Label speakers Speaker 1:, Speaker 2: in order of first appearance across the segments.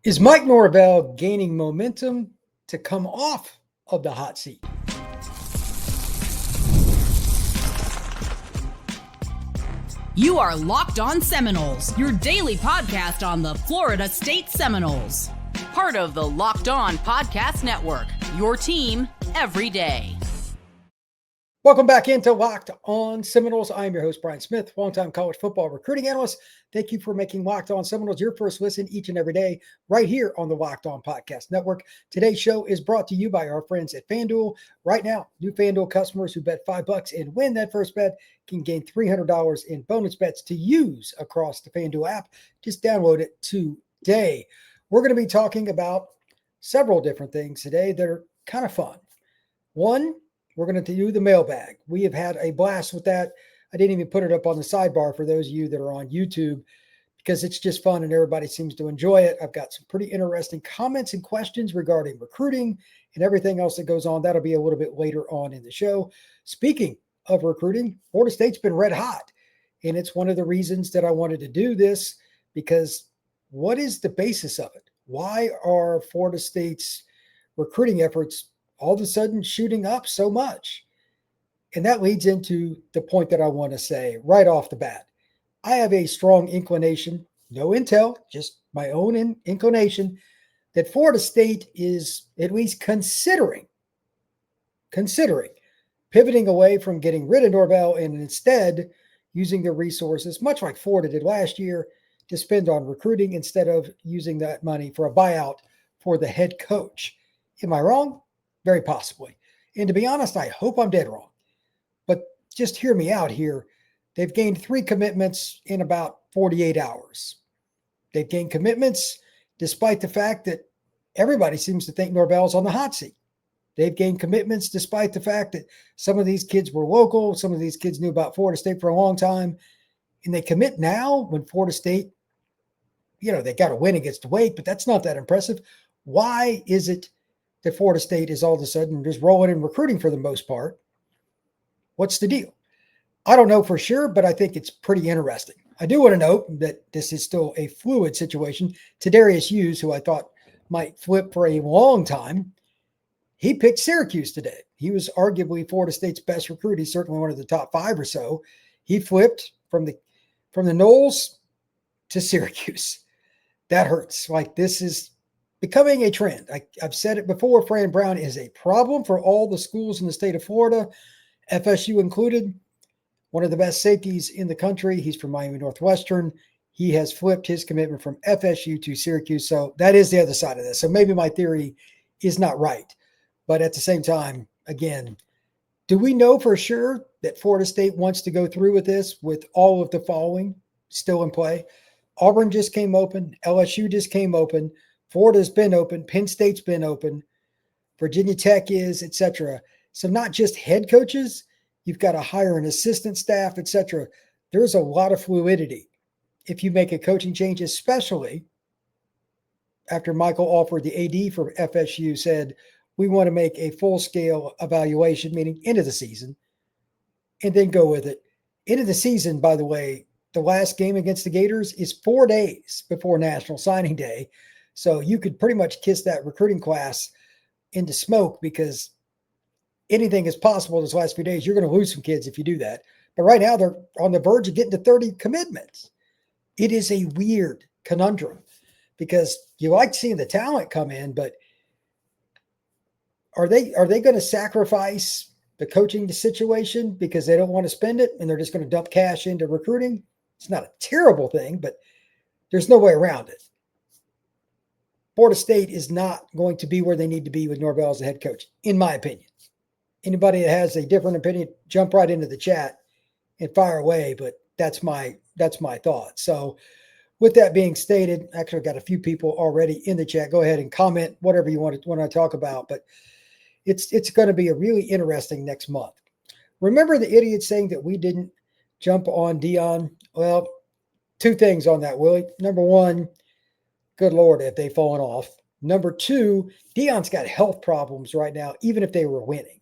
Speaker 1: Is Mike Norvell gaining momentum to come off of the hot seat?
Speaker 2: You are Locked On Seminoles, your daily podcast on the Florida State Seminoles. Part of the Locked On Podcast Network, your team every day.
Speaker 1: Welcome back into Locked On Seminoles. I'm your host, Brian Smith, longtime college football recruiting analyst. Thank you for making Locked On Seminoles your first listen each and every day right here on the Locked On Podcast Network. Today's show is brought to you by our friends at FanDuel. Right now, new FanDuel customers who bet $5 and win that first bet can gain $300 in bonus bets to use across the FanDuel app. Just download it today. We're going to be talking about several different things today that are kind of fun. One, we're going to do the mailbag. We have had a blast with that. I didn't even put it up on the sidebar for those of you that are on YouTube because it's just fun and everybody seems to enjoy it. I've got some pretty interesting comments and questions regarding recruiting and everything else that goes on. That'll be a little bit later on in the show. Speaking of recruiting, Florida State's been red hot, and it's one of the reasons that I wanted to do this because what is the basis of it? Why are Florida State's recruiting efforts all of a sudden shooting up so much? And that leads into the point that I want to say right off the bat. I have a strong inclination, no intel, just my own inclination, that Florida State is at least considering pivoting away from getting rid of Norvell and instead using the resources, much like Florida did last year, to spend on recruiting instead of using that money for a buyout for the head coach. Am I wrong? Very possibly. And to be honest, I hope I'm dead wrong. But just hear me out here. They've gained 3 commitments in about 48 hours. They've gained commitments despite the fact that everybody seems to think Norvell's on the hot seat. They've gained commitments despite the fact that some of these kids were local. Some of these kids knew about Florida State for a long time. And they commit now when Florida State, they got to win against Wake, but that's not that impressive. Why is it that Florida State is all of a sudden just rolling in recruiting for the most part? What's the deal? I don't know for sure, but I think it's pretty interesting. I do want to note that this is still a fluid situation. Tadarius Hughes, who I thought might flip for a long time, he picked Syracuse today. He was arguably Florida State's best recruit. He's certainly one of the top 5 or so. He flipped from the Noles to Syracuse. That hurts. Like, this is becoming a trend. I've said it before, Fran Brown is a problem for all the schools in the state of Florida, FSU included. One of the best safeties in the country. He's from Miami Northwestern. He has flipped his commitment from FSU to Syracuse. So that is the other side of this. So maybe my theory is not right. But at the same time, again, do we know for sure that Florida State wants to go through with this with all of the following still in play? Auburn just came open. LSU just came open. Florida's been open. Penn State's been open. Virginia Tech is, etc. So not just head coaches, you've got to hire an assistant staff, etc. There's a lot of fluidity if you make a coaching change, especially after Michael Alford, the AD for FSU, said, we want to make a full-scale evaluation, meaning end of the season, and then go with it. End of the season, by the way, the last game against the Gators is 4 days before National Signing Day. So you could pretty much kiss that recruiting class into smoke because anything is possible this last few days. You're going to lose some kids if you do that. But right now they're on the verge of getting to 30 commitments. It is a weird conundrum because you like seeing the talent come in, but are they going to sacrifice the coaching situation because they don't want to spend it and they're just going to dump cash into recruiting? It's not a terrible thing, but there's no way around it. Florida State is not going to be where they need to be with Norvell as the head coach, in my opinion. Anybody that has a different opinion, jump right into the chat and fire away. But that's my thought. So with that being stated, actually I've got a few people already in the chat. Go ahead and comment whatever you want to talk about. But it's going to be a really interesting next month. Remember the idiot saying that we didn't jump on Deion? Well, 2 things on that, Willie. Number 1, good Lord, if they've fallen off. Number 2, Deion's got health problems right now, even if they were winning.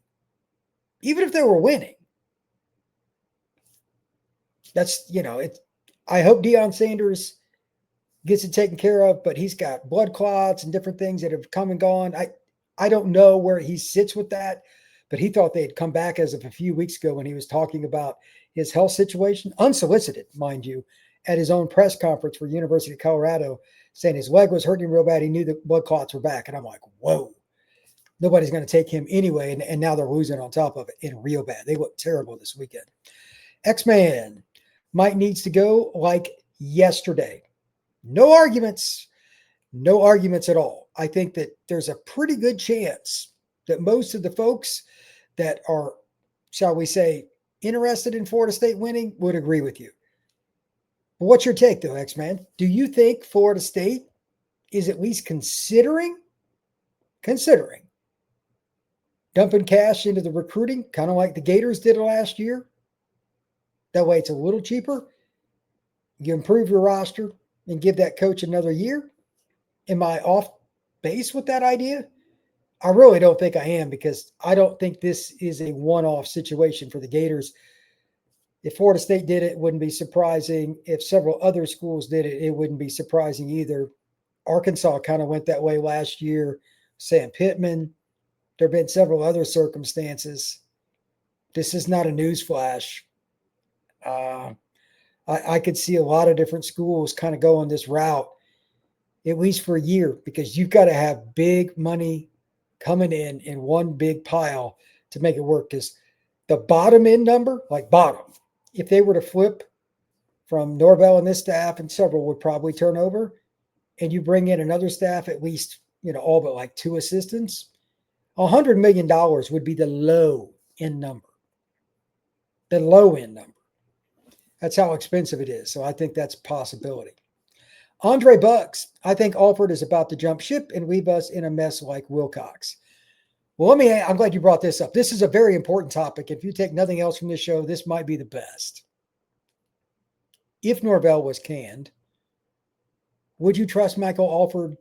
Speaker 1: Even if they were winning. That's, I hope Deion Sanders gets it taken care of, but he's got blood clots and different things that have come and gone. I don't know where he sits with that, but he thought they had come back as of a few weeks ago when he was talking about his health situation, unsolicited, mind you, at his own press conference for University of Colorado, saying his leg was hurting real bad. He knew the blood clots were back. And I'm like, whoa, nobody's going to take him anyway. And now they're losing on top of it in real bad. They look terrible this weekend. X-Man, Mike needs to go like yesterday. No arguments at all. I think that there's a pretty good chance that most of the folks that are, shall we say, interested in Florida State winning would agree with you. But what's your take, though, X-Man? Do you think Florida State is at least considering dumping cash into the recruiting, kind of like the Gators did last year? That way it's a little cheaper. You improve your roster and give that coach another year. Am I off base with that idea? I really don't think I am, because I don't think this is a one-off situation for the Gators. If Florida State did it, it wouldn't be surprising. If several other schools did it, it wouldn't be surprising either. Arkansas kind of went that way last year. Sam Pittman. There have been several other circumstances. This is not a newsflash. I could see a lot of different schools kind of go on this route, at least for a year, because you've got to have big money coming in one big pile to make it work. Because the bottom end number, like bottom, if they were to flip from Norvell and this staff, and several would probably turn over, and you bring in another staff, at least, all but like 2 assistants, $100 million would be the low end number. The low end number. That's how expensive it is. So I think that's a possibility. Andre Bucks, I think Alford is about to jump ship and leave us in a mess like Wilcox. Well, I'm glad you brought this up. This is a very important topic. If you take nothing else from this show, this might be the best. If Norvell was canned, would you trust Michael Alford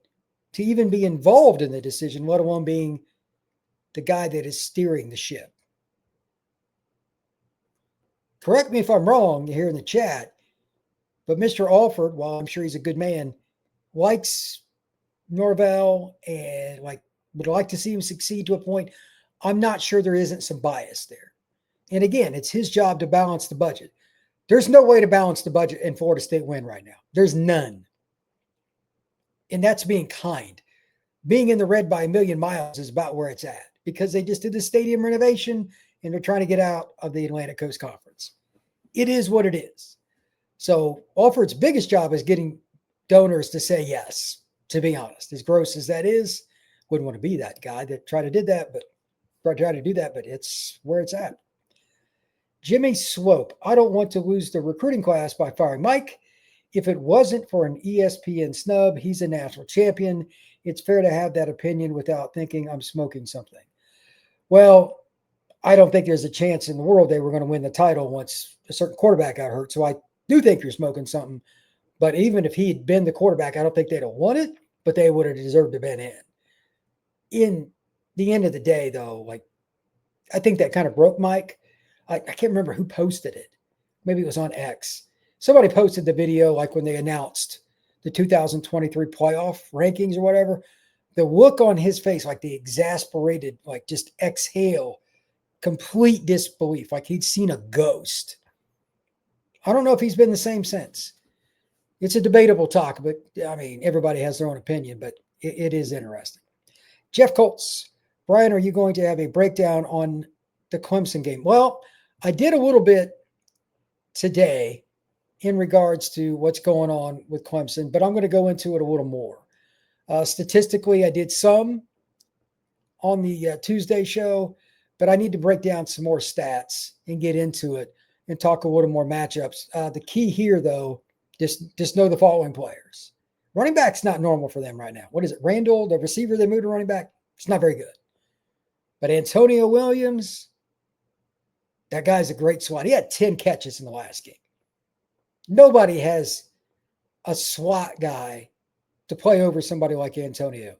Speaker 1: to even be involved in the decision, let alone being the guy that is steering the ship? Correct me if I'm wrong here in the chat, but Mr. Alford, while I'm sure he's a good man, likes Norvell and would like to see him succeed to a point. I'm not sure there isn't some bias there. And again, it's his job to balance the budget. There's no way to balance the budget and Florida State win right now. There's none. And that's being kind. Being in the red by a million miles is about where it's at, because they just did the stadium renovation and they're trying to get out of the Atlantic Coast Conference. It is what it is. So Alford's biggest job is getting donors to say yes, to be honest. As gross as that is, wouldn't want to be that guy that tried to do that, but it's where it's at. Jimmy Swope, I don't want to lose the recruiting class by firing Mike. If it wasn't for an ESPN snub, he's a national champion. It's fair to have that opinion without thinking I'm smoking something. Well, I don't think there's a chance in the world they were going to win the title once a certain quarterback got hurt. So I do think you're smoking something. But even if he had been the quarterback, I don't think they'd have won it, but they would have deserved to have been in. In the end of the day, though, I think that kind of broke Mike. I can't remember who posted it. Maybe it was on X. Somebody posted the video when they announced the 2023 playoff rankings or whatever. The look on his face, the exasperated, just exhale, complete disbelief, like he'd seen a ghost. I don't know if he's been the same since. It's a debatable talk, but everybody has their own opinion, but it is interesting. Jeff Colts, Brian, are you going to have a breakdown on the Clemson game? Well, I did a little bit today in regards to what's going on with Clemson, but I'm going to go into it a little more. Statistically, I did some on the Tuesday show, but I need to break down some more stats and get into it and talk a little more matchups. The key here, though, just know the following players. Running back's not normal for them right now. What is it? Randall, the receiver they moved to running back, it's not very good. But Antonio Williams, that guy's a great SWAT. He had 10 catches in the last game. Nobody has a SWAT guy to play over somebody like Antonio,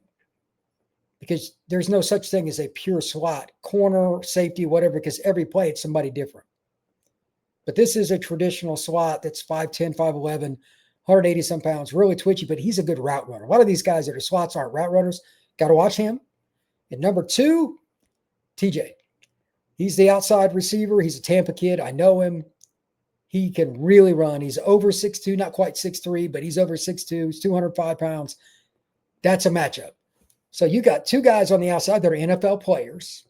Speaker 1: because there's no such thing as a pure SWAT, corner, safety, whatever, because every play it's somebody different. But this is a traditional SWAT that's 5'10", 5'11", 180 some pounds, really twitchy, but he's a good route runner. A lot of these guys that are slots aren't route runners. Got to watch him. And number 2, TJ. He's the outside receiver. He's a Tampa kid. I know him. He can really run. He's over 6'2", not quite 6'3", but he's over 6'2". He's 205 pounds. That's a matchup. So you got 2 guys on the outside that are NFL players.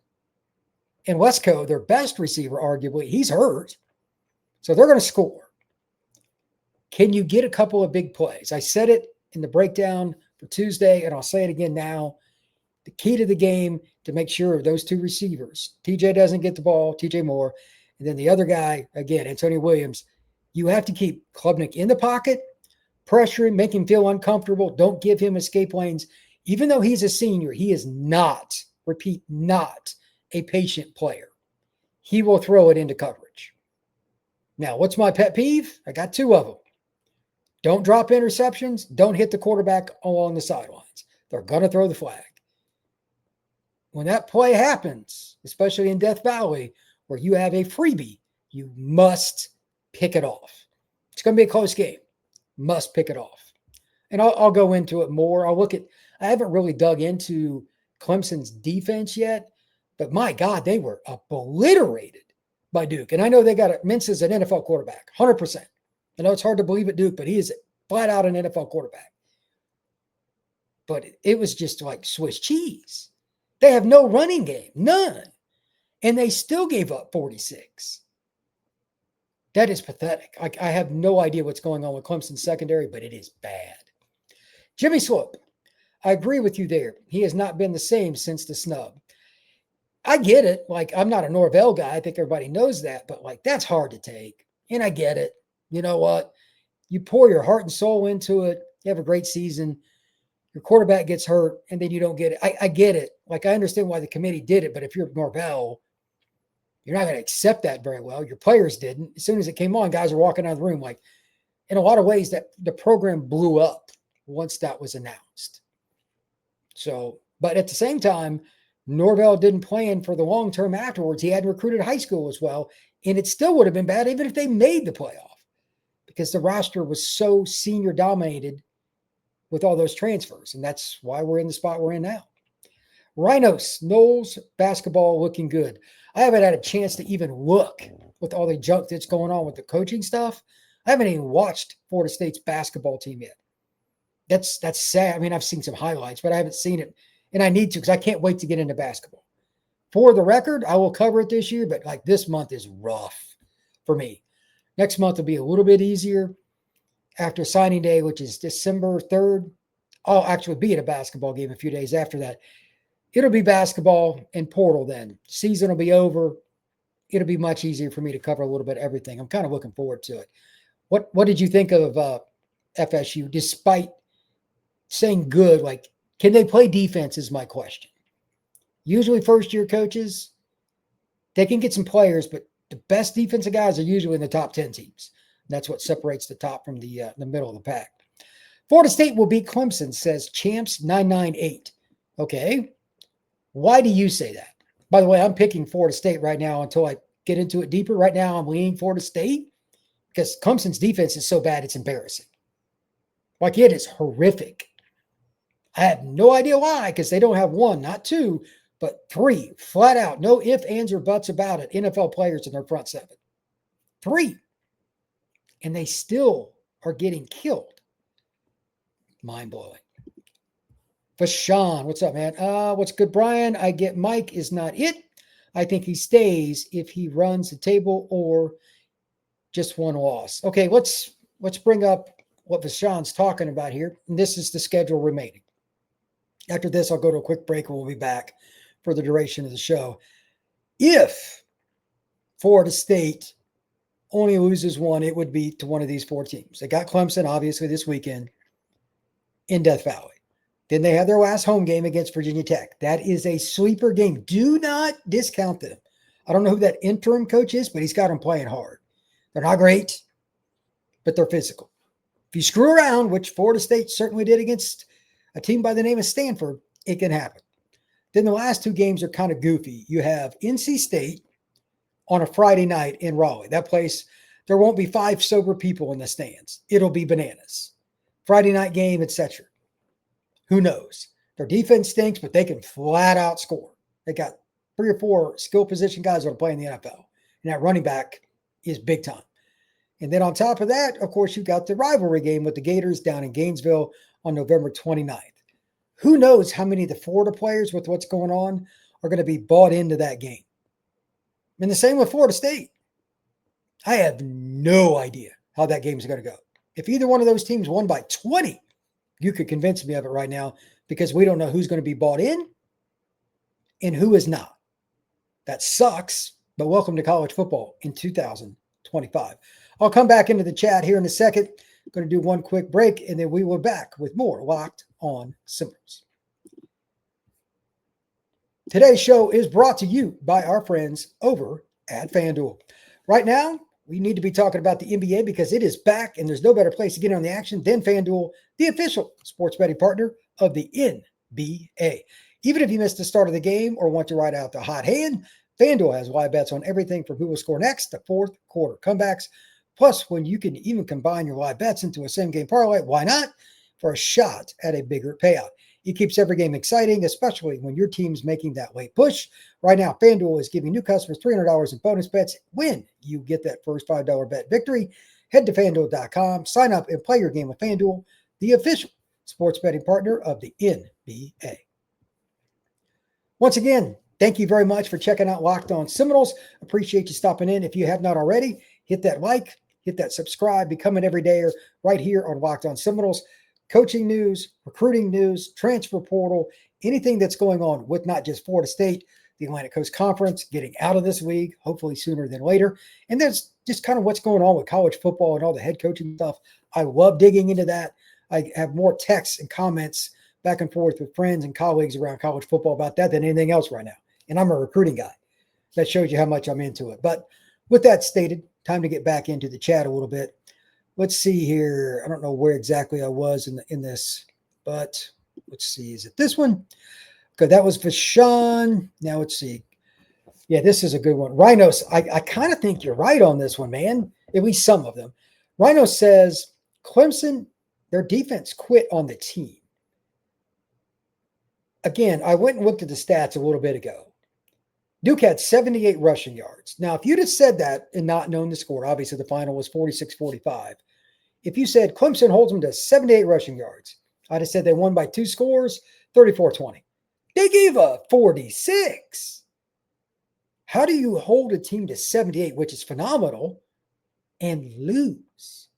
Speaker 1: And Wesco, their best receiver, arguably, he's hurt. So they're going to score. Can you get a couple of big plays? I said it in the breakdown for Tuesday, and I'll say it again now. The key to the game to make sure those 2 receivers, TJ doesn't get the ball, TJ Moore, and then the other guy, again, Antonio Williams, you have to keep Klubnik in the pocket, pressure him, make him feel uncomfortable. Don't give him escape lanes. Even though he's a senior, he is not, repeat, not a patient player. He will throw it into coverage. Now, what's my pet peeve? I got 2 of them. Don't drop interceptions. Don't hit the quarterback along the sidelines. They're going to throw the flag. When that play happens, especially in Death Valley, where you have a freebie, you must pick it off. It's going to be a close game. Must pick it off. And I'll go into it more. I haven't really dug into Clemson's defense yet, but my God, they were obliterated by Duke. And I know they got Mintz's an NFL quarterback, 100%. I know it's hard to believe at Duke, but he is flat out an NFL quarterback. But it was just like Swiss cheese. They have no running game, none. And they still gave up 46. That is pathetic. I have no idea what's going on with Clemson's secondary, but it is bad. Jimmy Slope, I agree with you there. He has not been the same since the snub. I get it. Like, I'm not a Norvell guy. I think everybody knows that, but like, that's hard to take. And I get it. You know what? You pour your heart and soul into it. You have a great season. Your quarterback gets hurt, and then you don't get it. I get it. Like, I understand why the committee did it, but if you're Norvell, you're not going to accept that very well. Your players didn't. As soon as it came on, guys were walking out of the room. Like, in a lot of ways, that the program blew up once that was announced. So, but at the same time, Norvell didn't plan for the long term afterwards. He had recruited high school as well, and it still would have been bad even if they made the playoff because the roster was so senior dominated with all those transfers, and that's why we're in the spot we're in now. Rhinos, Knowles basketball looking good. I haven't had a chance to even look with all the junk that's going on with the coaching stuff. I haven't even watched Florida State's basketball team yet. That's sad. I mean, I've seen some highlights, but I haven't seen it, and I need to because I can't wait to get into basketball. For the record, I will cover it this year, but like this month is rough for me. Next month will be a little bit easier. After signing day, which is December 3rd, I'll actually be at a basketball game a few days after that. It'll be basketball and portal then. Season will be over. It'll be much easier for me to cover a little bit of everything. I'm kind of looking forward to it. What did you think of FSU, despite saying good? Like, can they play defense is my question. Usually first-year coaches, they can get some players, but the best defensive guys are usually in the top 10 teams. That's what separates the top from the middle of the pack. Florida State will beat Clemson, says Champs 998. Okay. Why do you say that? By the way, I'm picking Florida State right now until I get into it deeper. Right now, I'm leaning Florida State because Clemson's defense is so bad, it's embarrassing. Like, it is horrific. I have no idea why, because they don't have 1, not 2, but 3, flat out. No ifs, ands, or buts about it. NFL players in their front 7. 3. And they still are getting killed. Mind-blowing. Fashawn, what's up, man? What's good, Brian? I get Mike is not it. I think he stays if he runs the table or just one loss. Okay, let's bring up what Fashawn's talking about here. And this is the schedule remaining. After this, I'll go to a quick break and we'll be back for the duration of the show. If Florida State only loses 1, it would be to one of these 4 teams. They got Clemson, obviously, this weekend in Death Valley. Then they have their last home game against Virginia Tech. That is a sleeper game. Do not discount them. I don't know who that interim coach is, but he's got them playing hard. They're not great, but they're physical. If you screw around, which Florida State certainly did against a team by the name of Stanford, it can happen. Then the last 2 games are kind of goofy. You have NC State on a Friday night in Raleigh. That place, There won't be 5 sober people in the stands. It'll be bananas. Friday night game, etc. Who knows? Their defense stinks, but they can flat out score. They got 3 or 4 skill position guys that are playing the NFL. And that running back is big time. And then on top of that, of course, you've got the rivalry game with the Gators down in Gainesville on November 29th. Who knows how many of the Florida players with what's going on are going to be bought into that game. And the same with Florida State. I have no idea how that game is going to go. If either one of those teams won by 20, you could convince me of it right now because we don't know who's going to be bought in and who is not. That sucks, but welcome to college football in 2025. I'll come back into the chat here in a second. I'm going to do one quick break, and then we will be back with more Locked On Seminoles. Today's show is brought to you by our friends over at FanDuel. Right now, we need to be talking about the NBA because it is back, and there's no better place to get on the action than FanDuel, the official sports betting partner of the NBA. Even if you missed the start of the game or want to ride out the hot hand, FanDuel has live bets on everything from who will score next to fourth quarter comebacks. Plus, when you can even combine your live bets into a same-game parlay, why not? For a shot at a bigger payout. It keeps every game exciting, especially when your team's making that late push. Right now, FanDuel is giving new customers $300 in bonus bets when you get that first $5 bet victory. Head to FanDuel.com, sign up, and play your game with FanDuel, the official sports betting partner of the NBA. Once again, thank you very much for checking out Locked On Seminoles. Appreciate you stopping in. If you have not already, hit that like, hit that subscribe, become an everydayer right here on Locked On Seminoles. Coaching news, recruiting news, transfer portal, anything that's going on with not just Florida State, the Atlantic Coast Conference, getting out of this league, hopefully sooner than later. And there's just kind of what's going on with college football and all the head coaching stuff. I love digging into that. I have more texts and comments back and forth with friends and colleagues around college football about that than anything else right now. And I'm a recruiting guy. That shows you how much I'm into it. But with that stated, time to get back into the chat a little bit. Let's see here. I don't know where exactly I was in this, but let's see. Is it this one? Okay, that was for Sean. Now let's see. Yeah, this is a good one. Rhinos, I kind of think you're right on this one, man. At least some of them. Rhino says, Clemson, their defense quit on the team. Again, I went and looked at the stats a little bit ago. Duke had 78 rushing yards. Now, if you'd have said that and not known the score, obviously the final was 46-45. If you said Clemson holds them to 78 rushing yards, I'd have said they won by 2 scores, 34-20. They gave up 46. How do you hold a team to 78, which is phenomenal, and lose?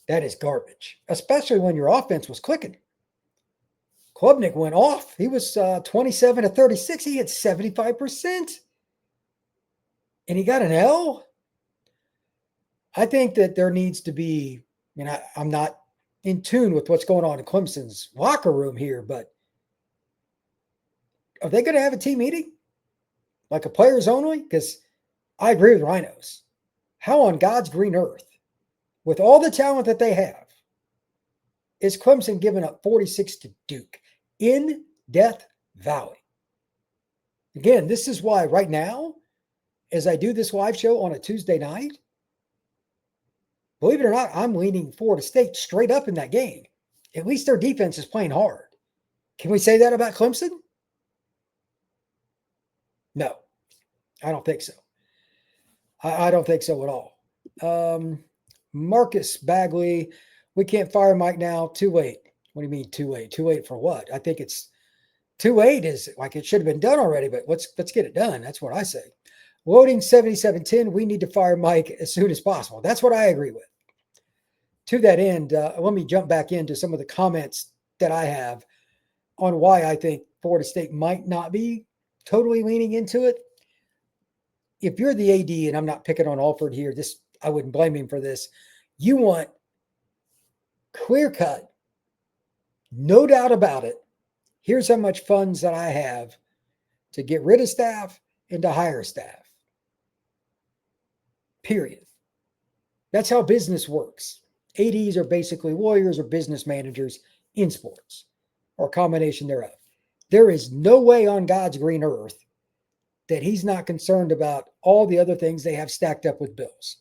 Speaker 1: That is garbage, especially when your offense was clicking. Klubnik went off. He was 27-36. He had 75%. And he got an L. I think that there needs to be, I'm not in tune with what's going on in Clemson's locker room here, but are they going to have a team meeting? Like a players only? Because I agree with Rhinos. How on God's green earth, with all the talent that they have, is Clemson giving up 46 to Duke in Death Valley? Again, this is why right now, as I do this live show on a Tuesday night, believe it or not, I'm leaning Florida State straight up in that game. At least their defense is playing hard. Can we say that about Clemson? No, I don't think so. I don't think so at all. Marcus Bagley, we can't fire Mike now. Too late. What do you mean too late? Too late for what? I think it's too late is like it should have been done already, but let's get it done. That's what I say. Loading 7710, we need to fire Mike as soon as possible. That's what I agree with. To that end, let me jump back into some of the comments that I have on why I think Florida State might not be totally leaning into it. If you're the AD, and I'm not picking on Alford here, I wouldn't blame him for this. You want clear cut, no doubt about it. Here's how much funds that I have to get rid of staff and to hire staff. Period. That's how business works. ADs are basically lawyers or business managers in sports, or a combination thereof. There is no way on God's green earth that he's not concerned about all the other things they have stacked up with bills.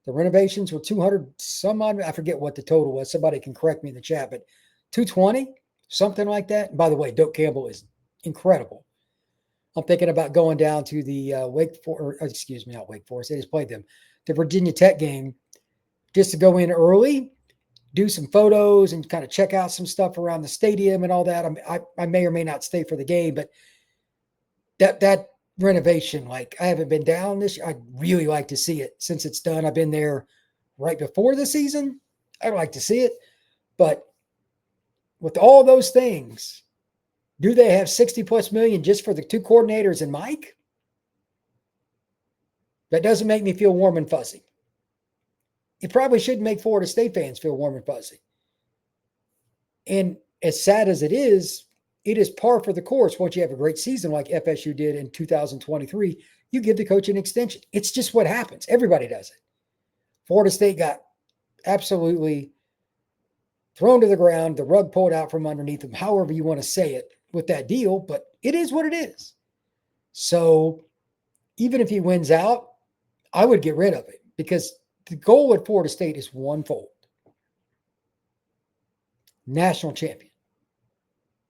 Speaker 1: The renovations were 200 some odd. I forget what the total was. Somebody can correct me in the chat, but 220, something like that. And by the way, Doak Campbell is incredible. I'm thinking about going down to the not Wake Forest. They just played them, the Virginia Tech game, just to go in early, do some photos and kind of check out some stuff around the stadium and all that. I may or may not stay for the game, but that renovation, like I haven't been down this year. I'd really like to see it since it's done. I've been there right before the season. I'd like to see it, but with all those things, do they have 60 plus million just for the two coordinators and Mike? That doesn't make me feel warm and fuzzy. It probably shouldn't make Florida State fans feel warm and fuzzy. And as sad as it is par for the course. Once you have a great season like FSU did in 2023, you give the coach an extension. It's just what happens. Everybody does it. Florida State got absolutely thrown to the ground, the rug pulled out from underneath them, however you want to say it with that deal, but it is what it is. So even if he wins out, I would get rid of it because the goal at Florida State is onefold. National champion.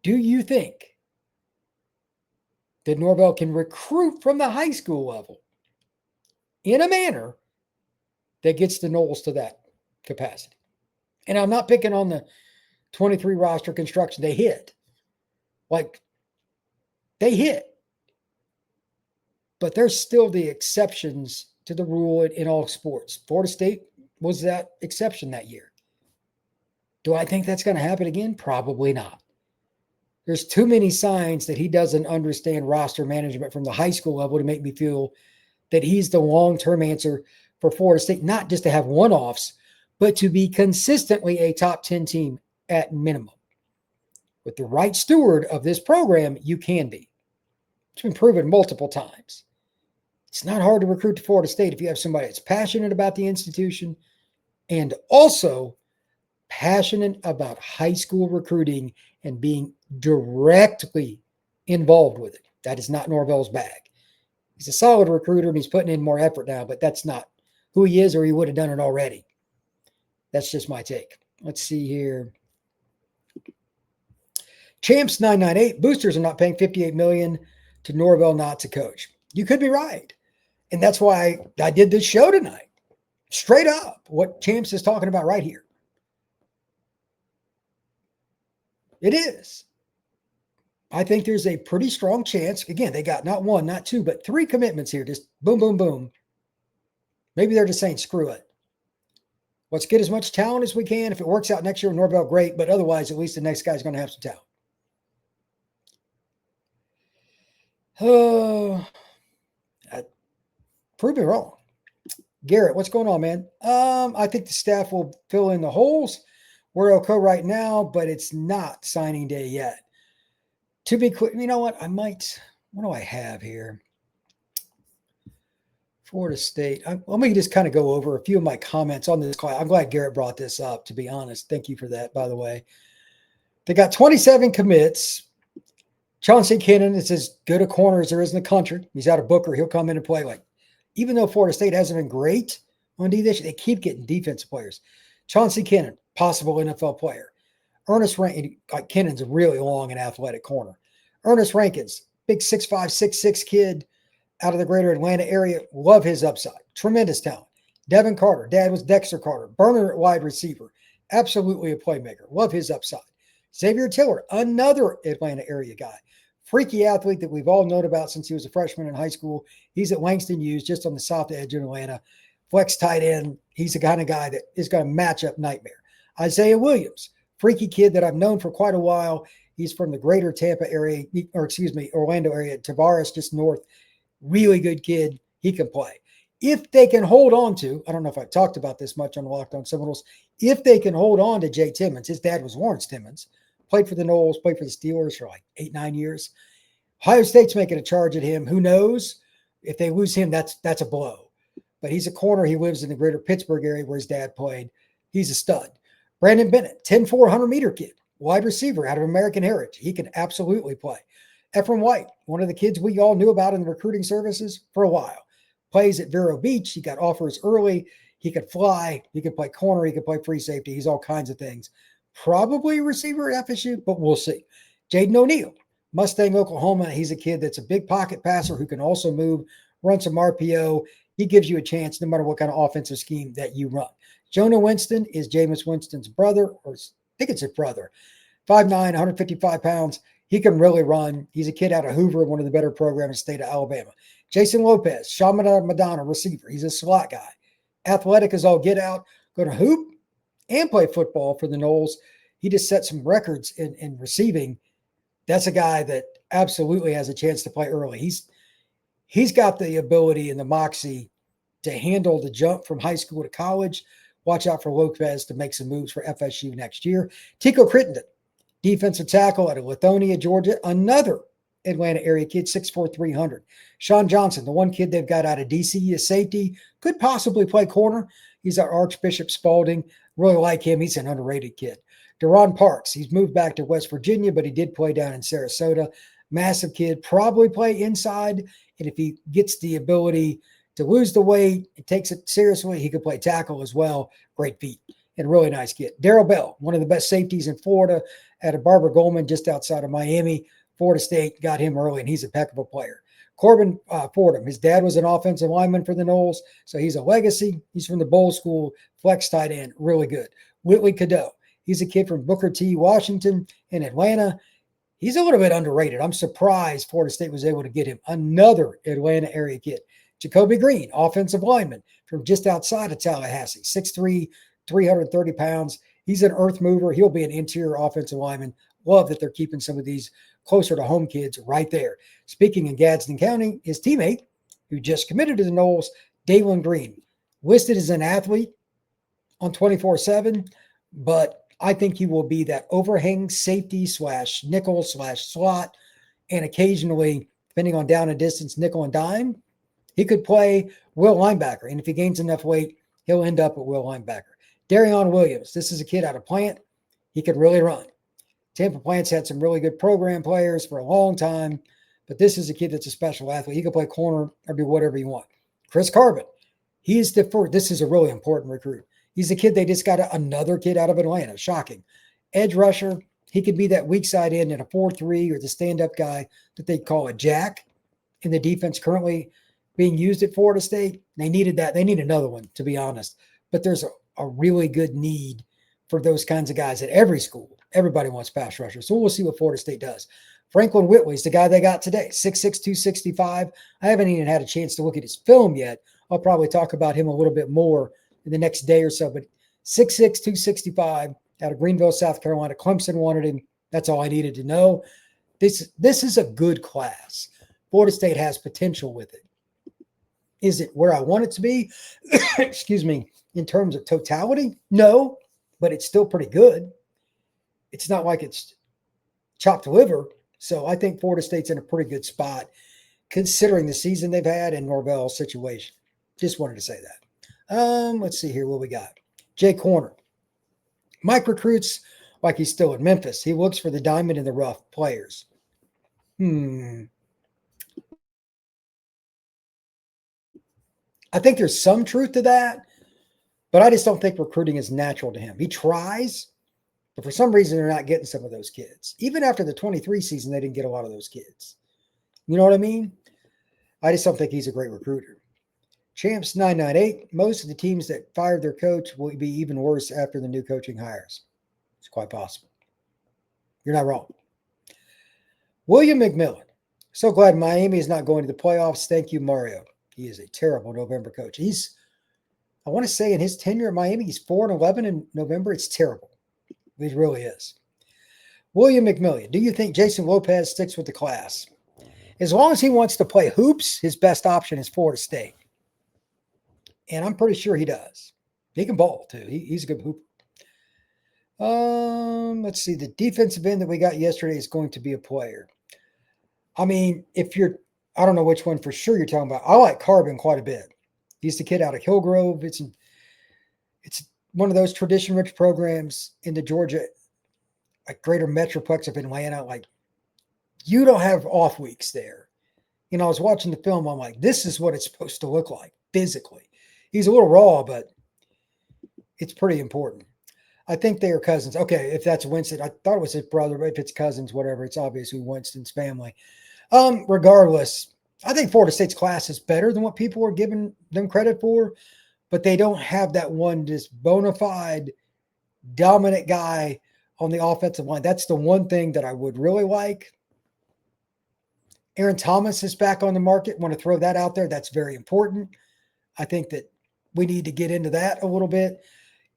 Speaker 1: Do you think that Norvell can recruit from the high school level in a manner that gets the Noles to that capacity? And I'm not picking on the 23 roster construction. They hit. Like, they hit. But there's still the exceptions to the rule in all sports. Florida State was that exception that year. Do I think that's going to happen again? Probably not. There's too many signs that he doesn't understand roster management from the high school level to make me feel that he's the long-term answer for Florida State, not just to have one-offs, but to be consistently a top 10 team at minimum. With the right steward of this program, you can be. It's been proven multiple times. It's not hard to recruit to Florida State if you have somebody that's passionate about the institution and also passionate about high school recruiting and being directly involved with it. That is not Norvell's bag. He's a solid recruiter and he's putting in more effort now, but that's not who he is, or he would have done it already. That's just my take. Let's see here. Champs 998, boosters are not paying $58 million to Norvell not to coach. You could be right. And that's why I did this show tonight. Straight up, what Champs is talking about right here. It is. I think there's a pretty strong chance. Again, they got not one, not two, but three commitments here. Just boom, boom, boom. Maybe they're just saying, screw it. Let's get as much talent as we can. If it works out next year with Norvell, great. But otherwise, at least the next guy's going to have some talent. Oh, prove me wrong. Garrett, what's going on, man? I think the staff will fill in the holes. We're okay right now, but it's not signing day yet. To be clear, you know what? What do I have here? Florida State. Let me just kind of go over a few of my comments on this class. I'm glad Garrett brought this up, to be honest. Thank you for that, by the way. They got 27 commits. Chauncey Kennan is as good a corner as there is in the country. He's out of Booker. He'll come in and play. Like, even though Florida State hasn't been great on D this year, they keep getting defensive players. Chauncey Kennan, possible NFL player. Ernest Rankins, like Kennan's a really long and athletic corner. Ernest Rankins, big 6'5", 6'6" kid out of the greater Atlanta area. Love his upside. Tremendous talent. Devin Carter, dad was Dexter Carter. Burner at wide receiver. Absolutely a playmaker. Love his upside. Xavier Tiller, another Atlanta area guy. Freaky athlete that we've all known about since he was a freshman in high school. He's at Langston Hughes, just on the south edge of Atlanta. Flex tight end. He's the kind of guy that is going to match up nightmare. Isaiah Williams, freaky kid that I've known for quite a while. He's from the greater Tampa area, Orlando area. Tavares, just north. Really good kid. He can play. If they can hold on to, I don't know if I've talked about this much on the Locked On Seminoles, if they can hold on to Jay Timmons, his dad was Lawrence Timmons, played for the Noles, played for the Steelers for like 8-9 years. Ohio State's making a charge at him. Who knows? If they lose him, that's a blow. But he's a corner. He lives in the greater Pittsburgh area where his dad played. He's a stud. Brandon Bennett, 10'4", 100-meter kid, wide receiver out of American Heritage. He can absolutely play. Ephraim White, one of the kids we all knew about in the recruiting services for a while, plays at Vero Beach. He got offers early. He could fly. He could play corner. He could play free safety. He's all kinds of things. Probably a receiver at FSU, but we'll see. Jaden O'Neal, Mustang, Oklahoma. He's a kid that's a big pocket passer who can also move, run some RPO. He gives you a chance no matter what kind of offensive scheme that you run. Jonah Winston is Jameis Winston's brother, or I think it's his brother. 5'9", 155 pounds. He can really run. He's a kid out of Hoover, one of the better programs in the state of Alabama. Jason Lopez, Sean Madonna, receiver. He's a slot guy. Athletic as all get out. Going to hoop and play football for the Noles. He just set some records in receiving. That's a guy that absolutely has a chance to play early. He's got the ability and the moxie to handle the jump from high school to college. Watch out for Lopez to make some moves for FSU next year. Tico Crittenden, defensive tackle out of Lithonia, Georgia. Another Atlanta area kid, 6'4", 300. Sean Johnson, the one kid they've got out of DC, a safety, could possibly play corner. He's our Archbishop Spalding. Really like him. He's an underrated kid. Deron Parks, he's moved back to West Virginia, but he did play down in Sarasota. Massive kid, probably play inside. And if he gets the ability to lose the weight, it takes it seriously, he could play tackle as well. Great feet and really nice kid. Darrell Bell, one of the best safeties in Florida, out of Barbara Goldman, just outside of Miami. Florida State got him early, and he's a heck of a player. Corbin Fordham, his dad was an offensive lineman for the Noles, so he's a legacy. He's from the Bowl School, flex tight end, really good. Whitley Cadeau, he's a kid from Booker T, Washington, in Atlanta. He's a little bit underrated. I'm surprised Florida State was able to get him. Another Atlanta area kid. Jacoby Green, offensive lineman from just outside of Tallahassee, 6'3", 330 pounds. He's an earth mover. He'll be an interior offensive lineman. Love that they're keeping some of these closer to home kids right there. Speaking in Gadsden County, his teammate, who just committed to the Noles, Dalen Green, listed as an athlete on 24/7, but I think he will be that overhang safety / nickel / slot, and occasionally, depending on down and distance, nickel and dime. He could play will linebacker, and if he gains enough weight, he'll end up at will linebacker. Darion Williams, this is a kid out of Plant. He could really run. Tampa Plant's had some really good program players for a long time, but this is a kid that's a special athlete. He can play corner or be whatever you want. Chris Carbon, this is a really important recruit. He's a kid they just got another kid out of Atlanta. Shocking. Edge rusher, he could be that weak side end in a 4-3 or the stand-up guy that they call a jack in the defense currently being used at Florida State. They needed that. They need another one, to be honest. But there's a really good need for those kinds of guys at every school. Everybody wants pass rushers. So we'll see what Florida State does. Franklin Whitley is the guy they got today, 6'6", 265. I haven't even had a chance to look at his film yet. I'll probably talk about him a little bit more in the next day or so. But 6'6", 265 out of Greenville, South Carolina. Clemson wanted him. That's all I needed to know. This is a good class. Florida State has potential with it. Is it where I want it to be? Excuse me. In terms of totality? No, but it's still pretty good. It's not like it's chopped liver. So I think Florida State's in a pretty good spot considering the season they've had and Norvell's situation. Just wanted to say that. Let's see here what we got. Jay Corner. Mike recruits like he's still at Memphis. He looks for the diamond in the rough players. I think there's some truth to that, but I just don't think recruiting is natural to him. He tries, but for some reason they're not getting some of those kids. Even after the 23 season, they didn't get a lot of those kids. You know what I mean? I just don't think he's a great recruiter. Champs 998, most of the teams that fired their coach will be even worse after the new coaching hires. It's quite possible. You're not wrong. William McMillan. So glad Miami is not going to the playoffs. Thank you, Mario. He is a terrible November coach. I want to say in his tenure at Miami, he's 4-11 in November. It's terrible. He really is. William McMillan, do you think Jason Lopez sticks with the class? As long as he wants to play hoops, his best option is Florida State. And I'm pretty sure he does. He can ball, too. He's a good hooper. Let's see. The defensive end that we got yesterday is going to be a player. I mean, I don't know which one for sure you're talking about. I like Carbon quite a bit. He's the kid out of Hillgrove. It's one of those tradition-rich programs in the Georgia, like greater metroplex of Atlanta. Like, you don't have off weeks there. You know, I was watching the film. I'm like, this is what it's supposed to look like physically. He's a little raw, but it's pretty important. I think they are cousins. Okay, if that's Winston, I thought it was his brother, but if it's cousins, whatever, it's obviously Winston's family. Regardless, I think Florida State's class is better than what people are giving them credit for, but they don't have that one just bona fide dominant guy on the offensive line. That's the one thing that I would really like. Aaron Thomas is back on the market. Want to throw that out there. That's very important. I think that we need to get into that a little bit.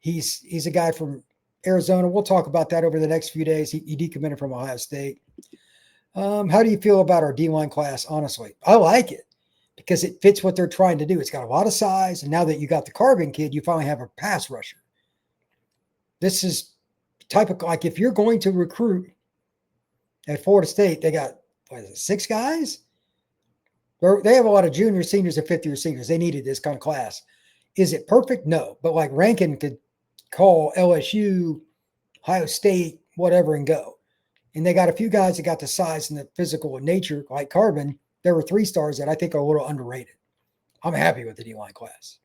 Speaker 1: He's a guy from Arizona. We'll talk about that over the next few days. He decommitted from Ohio State. How do you feel about our D-line class? Honestly, I like it because it fits what they're trying to do. It's got a lot of size. And now that you got the Carbon kid, you finally have a pass rusher. This is type of, like, if you're going to recruit at Florida State, they got, 6 guys? They have a lot of juniors, seniors, and fifth-year seniors. They needed this kind of class. Is it perfect? No. But like Rankin could call LSU, Ohio State, whatever, and go. And they got a few guys that got the size and the physical nature, like Carbon. There were 3 stars that I think are a little underrated. I'm happy with the D-line class.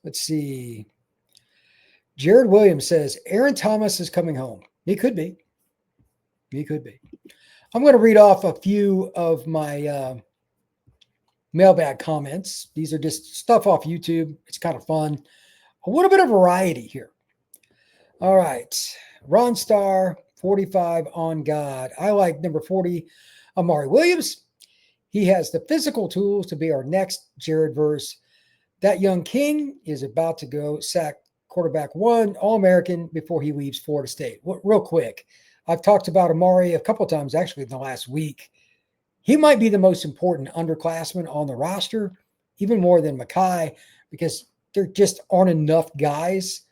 Speaker 1: Let's see. Jared Williams says, Aaron Thomas is coming home. He could be. He could be. I'm going to read off a few of my mailbag comments. These are just stuff off YouTube. It's kind of fun. A little bit of variety here. All right. Ron Star, 45 on God. I like number 40, Amari Williams. He has the physical tools to be our next Jared Verse. That young king is about to go sack quarterback 1, All-American, before he leaves Florida State. Real quick, I've talked about Amari a couple of times, actually, in the last week. He might be the most important underclassman on the roster, even more than Mackay, because there just aren't enough guys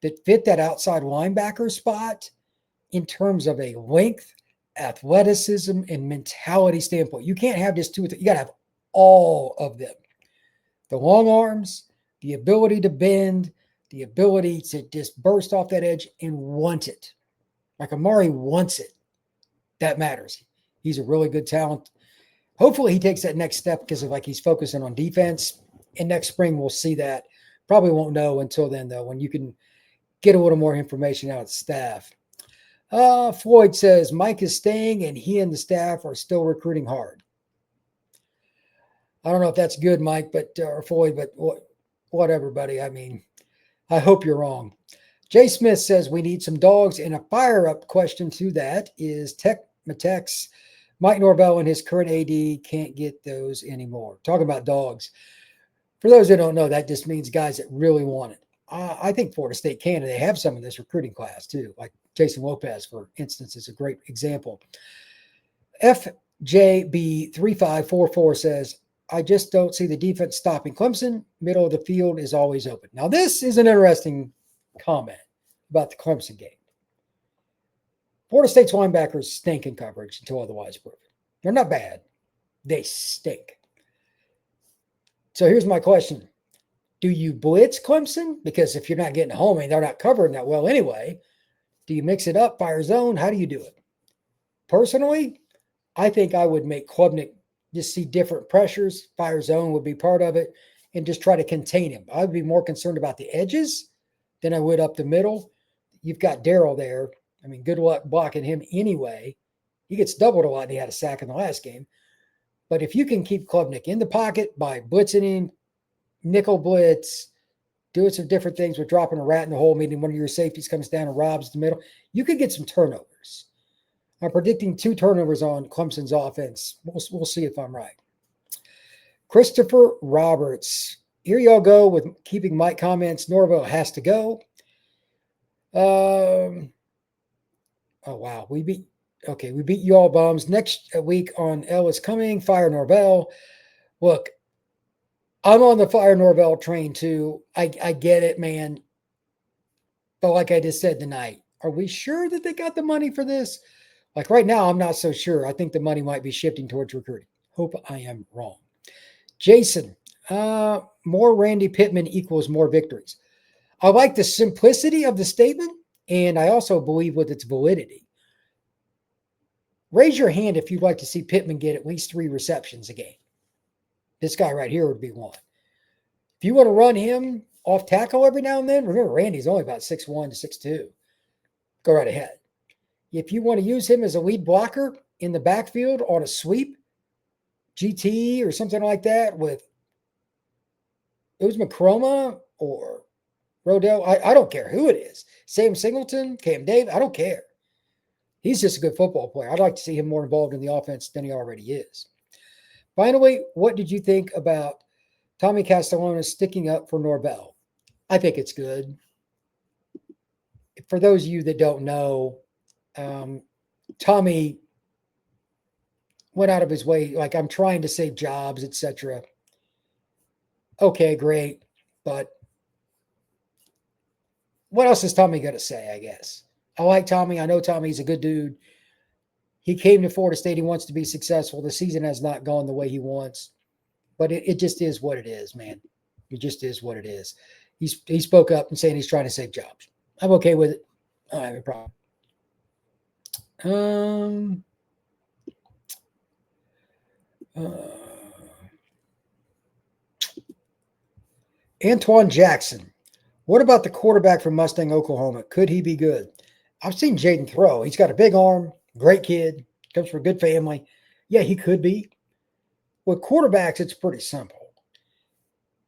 Speaker 1: that fit that outside linebacker spot in terms of a length, athleticism, and mentality standpoint. You can't have just 2 or 3. You got to have all of them. The long arms, the ability to bend, the ability to just burst off that edge and want it. Like Amari wants it. That matters. He's a really good talent. Hopefully he takes that next step because of, like, he's focusing on defense. And next spring we'll see that. Probably won't know until then, though, when you can get a little more information out of the staff. Floyd says Mike is staying and he and the staff are still recruiting hard. I don't know if that's good, Mike, but or Floyd, but whatever, buddy. I mean, I hope you're wrong. Jay Smith says we need some dogs, and a fire-up question to that is Tech Matex. Mike Norvell and his current AD can't get those anymore. Talking about dogs. For those that don't know, that just means guys that really want it. I think Florida State can, and they have some in this recruiting class too. Like Jason Lopez, for instance, is a great example. FJB3544 says, I just don't see the defense stopping Clemson. Middle of the field is always open. Now, this is an interesting comment about the Clemson game. Florida State's linebackers stink in coverage until otherwise proven. They're not bad. They stink. So here's my question. Do you blitz Clemson? Because if you're not getting home and they're not covering that well anyway, do you mix it up, fire zone? How do you do it? Personally, I think I would make Klubnik just see different pressures. Fire zone would be part of it, and just try to contain him. I would be more concerned about the edges than I would up the middle. You've got Darryl there. I mean, good luck blocking him anyway. He gets doubled a lot, and he had a sack in the last game. But if you can keep Klubnik in the pocket by blitzing him, nickel blitz, doing some different things with dropping a rat in the hole, meaning one of your safeties comes down and robs the middle, you could get some turnovers. I'm predicting 2 turnovers on Clemson's offense. We'll see if I'm right. Christopher Roberts. Here y'all go with keeping Mike comments. Norvell has to go. Oh, wow. We beat you all bums. Next week on L is coming. Fire Norvell. Look, I'm on the Fire Norvell train too. I get it, man. But like I just said tonight, are we sure that they got the money for this? Like right now, I'm not so sure. I think the money might be shifting towards recruiting. Hope I am wrong. Jason, more Randy Pittman equals more victories. I like the simplicity of the statement, and I also believe with its validity. Raise your hand if you'd like to see Pittman get at least 3 receptions a game. This guy right here would be one. If you want to run him off tackle every now and then. Remember, Randy's only about 6'1" to 6'2". Go right ahead. If you want to use him as a lead blocker in the backfield on a sweep, GT or something like that with Uzma Croma or Rodell, I don't care who it is. Sam Singleton, Cam Dave, I don't care. He's just a good football player. I'd like to see him more involved in the offense than he already is. Finally, what did you think about Tommy Castellano sticking up for Norvell? I think it's good. For those of you that don't know, Tommy went out of his way, like, I'm trying to save jobs, etc. Okay, great. But what else is Tommy going to say, I guess? I like Tommy. I know Tommy's a good dude. He came to Florida State. He wants to be successful. The season has not gone the way he wants. But it just is what it is, man. It just is what it is. He spoke up and saying he's trying to save jobs. I'm okay with it. I don't have a problem. Antoine Jackson. What about the quarterback from Mustang, Oklahoma? Could he be good? I've seen Jaden throw. He's got a big arm, great kid, comes from a good family. Yeah, he could be. With quarterbacks, it's pretty simple.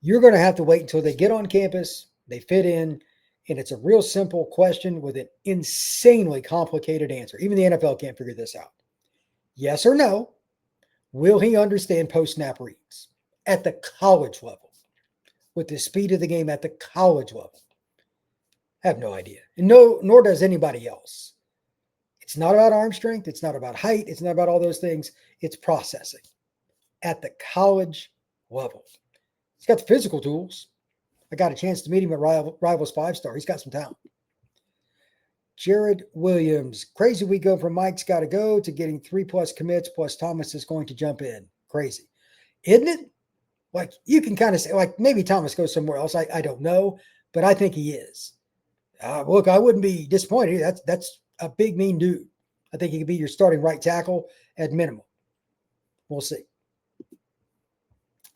Speaker 1: You're going to have to wait until they get on campus, they fit in, and it's a real simple question with an insanely complicated answer. Even the NFL can't figure this out. Yes or no, will he understand post-snap reads at the college level with the speed of the game at the college level? I have no idea. And nor does anybody else. It's not about arm strength. It's not about height. It's not about all those things. It's processing at the college level. He's got the physical tools. I got a chance to meet him at Rivals 5-star. He's got some talent. Jared Williams. Crazy we go from Mike's got to go to getting 3+ commits plus Thomas is going to jump in. Crazy. Isn't it? Like, you can kind of say, like, maybe Thomas goes somewhere else. I don't know, but I think he is. Look, I wouldn't be disappointed. That's a big, mean dude. I think he could be your starting right tackle at minimum. We'll see.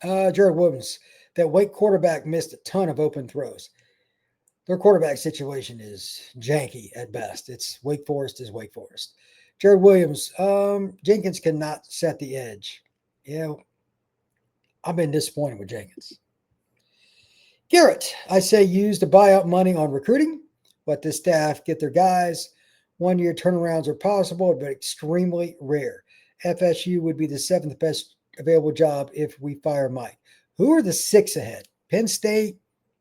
Speaker 1: Jared Williams. That Wake quarterback missed a ton of open throws. Their quarterback situation is janky at best. It's Wake Forest is Wake Forest. Jared Williams. Jenkins cannot set the edge. I've been disappointed with Jenkins. Garrett, I say use the buyout money on recruiting. Let the staff get their guys. 1-year turnarounds are possible, but extremely rare. FSU would be the 7th best available job if we fire Mike. Who are the 6 ahead? Penn State,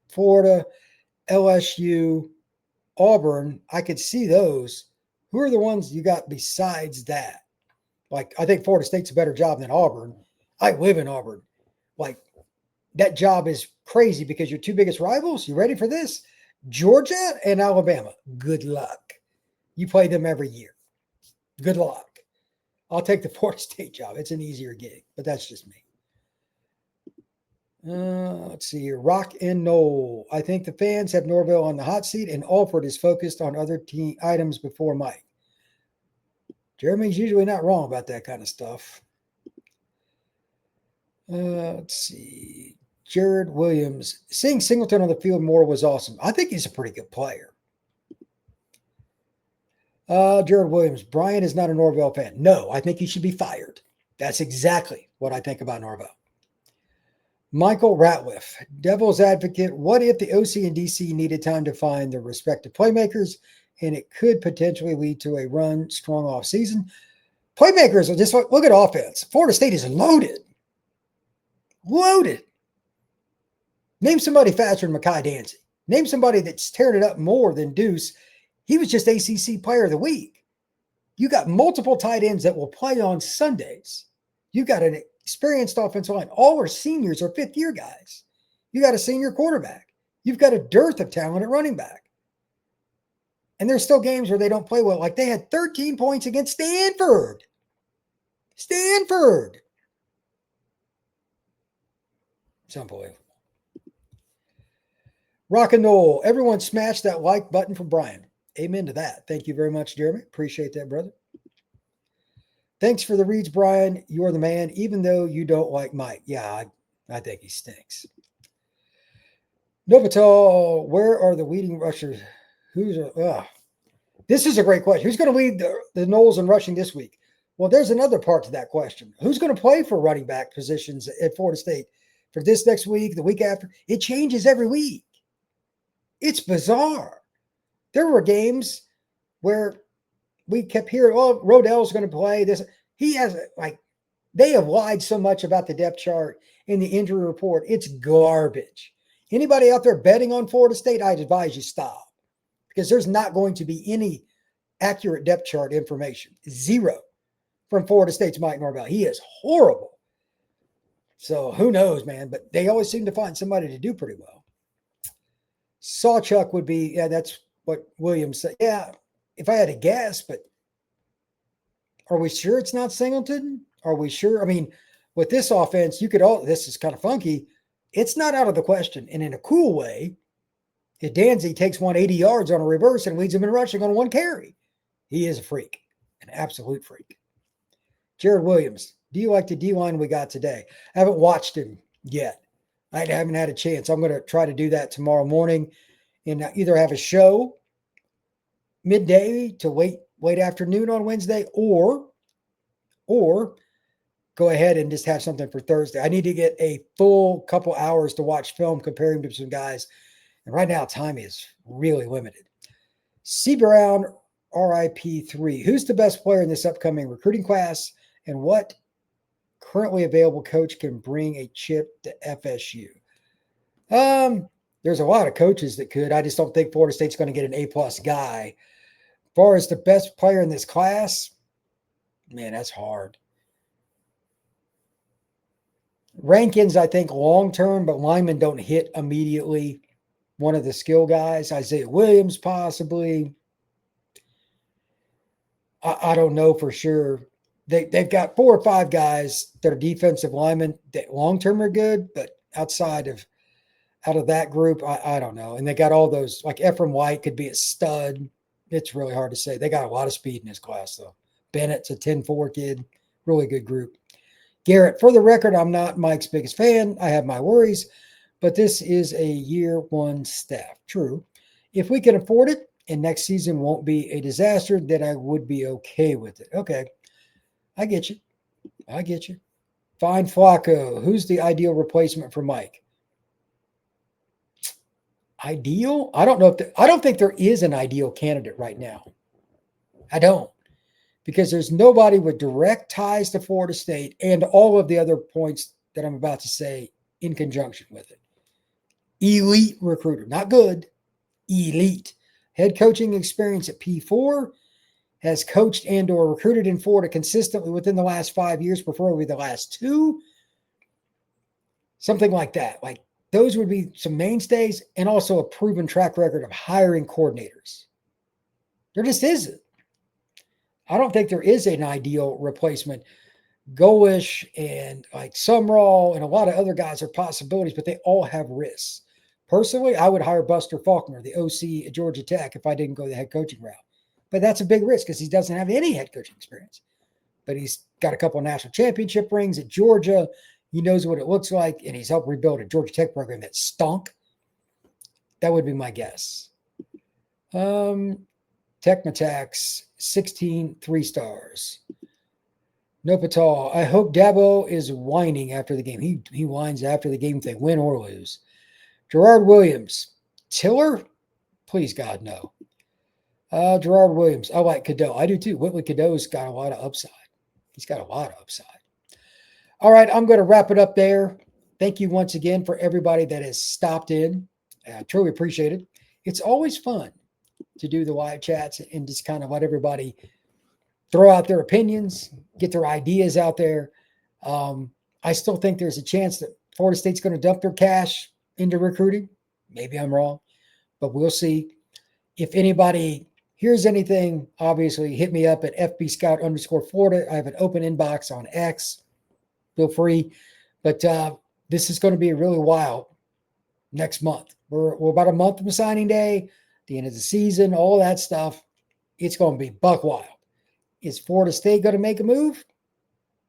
Speaker 1: Florida, LSU, Auburn. I could see those. Who are the ones you got besides that? Like, I think Florida State's a better job than Auburn. I live in Auburn. Like, that job is crazy because your 2 biggest rivals, you ready for this? Georgia and Alabama. Good luck. You play them every year. Good luck. I'll take the Florida State job. It's an easier gig, but that's just me. Let's see here. Rock and Knoll. I think the fans have Norvell on the hot seat and Alford is focused on other team items before Mike. Jeremy's usually not wrong about that kind of stuff. Let's see. Jared Williams. Seeing Singleton on the field more was awesome. I think he's a pretty good player. Jared Williams. Brian is not a Norvell fan. No, I think he should be fired. That's exactly what I think about Norvell. Michael Ratliff. Devil's advocate. What if the OC and DC needed time to find their respective playmakers and it could potentially lead to a run strong off season? Playmakers are just look at offense. Florida State is loaded. Loaded. Name somebody faster than Mekhi Danzig. Name somebody that's tearing it up more than Deuce. He was just ACC Player of the Week. You got multiple tight ends that will play on Sundays. You got an experienced offensive line. All our seniors are 5th-year guys. You got a senior quarterback. You've got a dearth of talent at running back. And there's still games where they don't play well. Like they had 13 points against Stanford. Stanford. It's unbelievable. Rock and roll. Everyone smash that like button for Brian. Amen to that. Thank you very much, Jeremy. Appreciate that, brother. Thanks for the reads, Brian. You're the man, even though you don't like Mike. Yeah, I think he stinks. Novatal, where are the leading rushers? This is a great question. Who's going to lead the Noles in rushing this week? Well, there's another part to that question. Who's going to play for running back positions at Florida State for this next week, the week after? It changes every week. It's bizarre. There were games where we kept hearing, oh, Rodell's going to play this. He has, they have lied so much about the depth chart in the injury report. It's garbage. Anybody out there betting on Florida State, I'd advise you stop, because there's not going to be any accurate depth chart information. Zero from Florida State's Mike Norvell. He is horrible. So who knows, man? But they always seem to find somebody to do pretty well. Sawchuck would be, that's what Williams said. Yeah, if I had to guess, but are we sure it's not Singleton? Are we sure? I mean, with this offense, this is kind of funky. It's not out of the question. And in a cool way, if Danzy takes 180 yards on a reverse and leads him in rushing on one carry, he is a freak, an absolute freak. Jared Williams, do you like the D-line we got today? I haven't watched him yet. I haven't had a chance. I'm going to try to do that tomorrow morning and either have a show midday to late afternoon on Wednesday, or go ahead and just have something for Thursday. I need to get a full couple hours to watch film comparing to some guys. And right now, time is really limited. C. Brown, RIP3. Who's the best player in this upcoming recruiting class, and what currently available coach can bring a chip to FSU? There's a lot of coaches that could. I just don't think Florida State's going to get an A-plus guy. As far as the best player in this class, man, that's hard. Rankins, I think, long-term, but linemen don't hit immediately. One of the skill guys, Isaiah Williams, possibly. I don't know for sure. They've got 4 or 5 guys that are defensive linemen that long-term are good, but out of that group, I don't know. And they got all those, like Ephraim White could be a stud. It's really hard to say. They got a lot of speed in this class, though. Bennett's a 10-4 kid. Really good group. Garrett, for the record, I'm not Mike's biggest fan. I have my worries, but this is a year one staff. True. If we can afford it and next season won't be a disaster, then I would be okay with it. Okay. I get you. Fine Flacco. Who's the ideal replacement for Mike? Ideal? I don't know. I don't think there is an ideal candidate right now. I don't. Because there's nobody with direct ties to Florida State and all of the other points that I'm about to say in conjunction with it. Elite recruiter, not good, elite. Head coaching experience at P4, has coached and or recruited in Florida consistently within the last 5 years, preferably the last 2. Something like that. Like those would be some mainstays, and also a proven track record of hiring coordinators. There just isn't. I don't think there is an ideal replacement. Golish and like Sumrall and a lot of other guys are possibilities, but they all have risks. Personally, I would hire Buster Faulkner, the OC at Georgia Tech, if I didn't go the head coaching route. But that's a big risk because he doesn't have any head coaching experience. But he's got a couple of national championship rings at Georgia. He knows what it looks like, and he's helped rebuild a Georgia Tech program that stunk. That would be my guess. Techmatax, 16 3 stars. Nopatal, I hope Dabo is whining after the game. He whines after the game if they win or lose. Gerard Williams, Tiller? Please, God, no. Gerard Williams, I like Cadeau. I do too. Whitley Cadeau's got a lot of upside. He's got a lot of upside. All right, I'm going to wrap it up there. Thank you once again for everybody that has stopped in. I truly appreciate it. It's always fun to do the live chats and just kind of let everybody throw out their opinions, get their ideas out there. I still think there's a chance that Florida State's going to dump their cash into recruiting. Maybe I'm wrong, but we'll see. If anybody hears anything, obviously hit me up at FBScout_Florida. I have an open inbox on X. Feel free. But this is going to be really wild next month. We're about a month from signing day, the end of the season, all that stuff. It's going to be buck wild. Is Florida State going to make a move?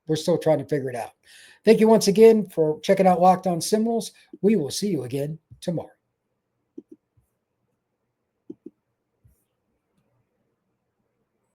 Speaker 1: We're still trying to figure it out. Thank you once again for checking out Locked On Seminoles. We will see you again tomorrow.